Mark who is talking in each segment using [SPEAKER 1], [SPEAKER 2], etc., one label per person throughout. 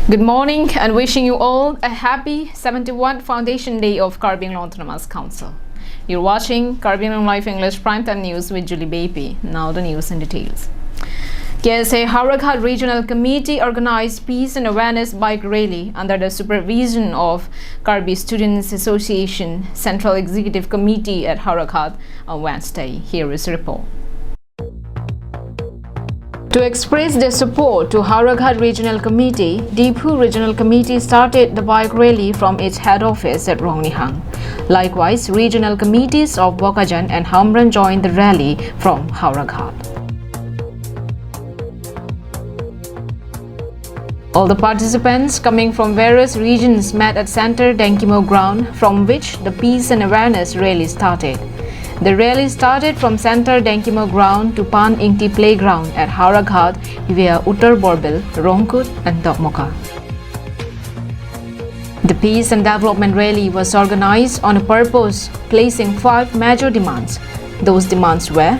[SPEAKER 1] Good morning and wishing you all a happy 71st Foundation Day of Karbi Autonomous Council. You're watching Karbi Live English Primetime News with Julie Baby. Now the news in details. KSA Hawraghat Regional Committee organized Peace and Awareness Bike Rally under the supervision of Karbi Students Association Central Executive Committee at Hawraghat on Wednesday. Here is a report. To express their support to Hawraghat Regional Committee, Deephu Regional Committee started the bike rally from its head office at Rongnihang. Likewise, regional committees of Bokajan and Hamran joined the rally from Hawraghat. All the participants coming from various regions met at Center Denkimo ground, from which the Peace and Awareness rally started. The rally started from Center Denkimo ground to Pan Ingti playground at Hawraghat via Uttar Borbil, Rongkut and Dokmoka. The Peace and Development Rally was organized on a purpose, placing 5 major demands. Those demands were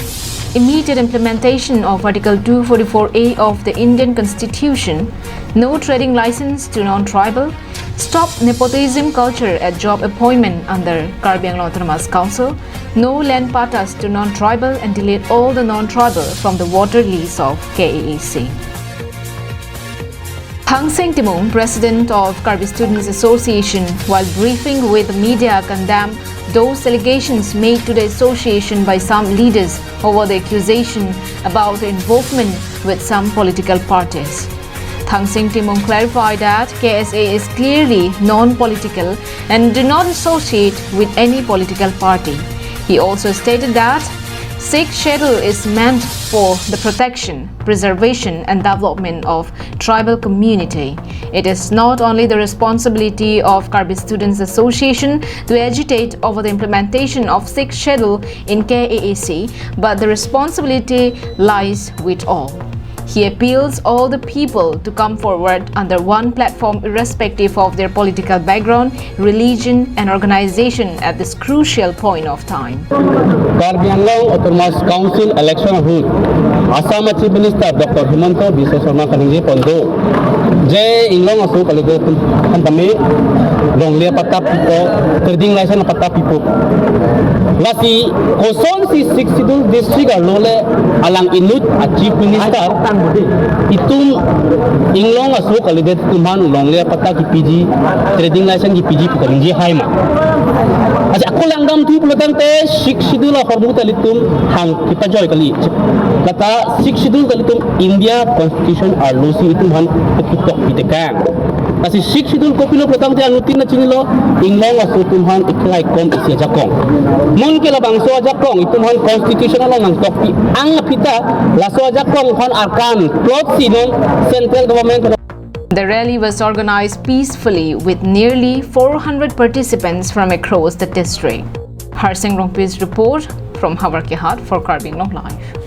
[SPEAKER 1] immediate implementation of Article 244A of the Indian Constitution, no trading license to non-tribal, stop nepotism culture at job appointment under Karbi Autonomous Council, no land patas to non-tribal, and delete all the non-tribal from the water lease of KAAC. Thang Seng Timung, president of Karbi Students Association, while briefing with the media, condemned those allegations made to the association by some leaders over the accusation about the involvement with some political parties. Thang Seng Timung clarified that KSA is clearly non-political and do not associate with any political party. He also stated that Sikh schedule is meant for the protection, preservation and development of tribal community. It is not only the responsibility of Karbi Students Association to agitate over the implementation of Sikh schedule in KAAC, but the responsibility lies with all. He appeals all the people to come forward under one platform irrespective of their political background, religion and organization at this crucial point of time.
[SPEAKER 2] Karbi Autonomous Council election hood. Assam Chief Minister Dr. Himanta Biswa Sarma Kaningje Pondo. Jai Inglong Asu Kaligo Kantame Donglia Patap Pipo Trading License Patap Pipo. Lasi Koson si 62 district Lole Alang Inut a Chief Minister Itum Inglong Asu Kaligo Tuman Longlia Patap PG Trading License PG Kaningje Haima. Asa ako lang dam tu pelotang te 62 la hormuta litum hang kita joy kali. Kata 62 kalitum India Constitution arlusi itum han ketutok pitekang. Kasi 62 kopi lo pelotang te anutin na chinilo Inglong asu tumhan iklai kom isi jakong. Mun ke la bangso jakong itum han constitutional lang ang topi ang pita la so jakong han arkan plot sinon central government.
[SPEAKER 1] The rally was organized peacefully with nearly 400 participants from across the district. Harsing Rongpi's report from Hawraghat for Karbi Live.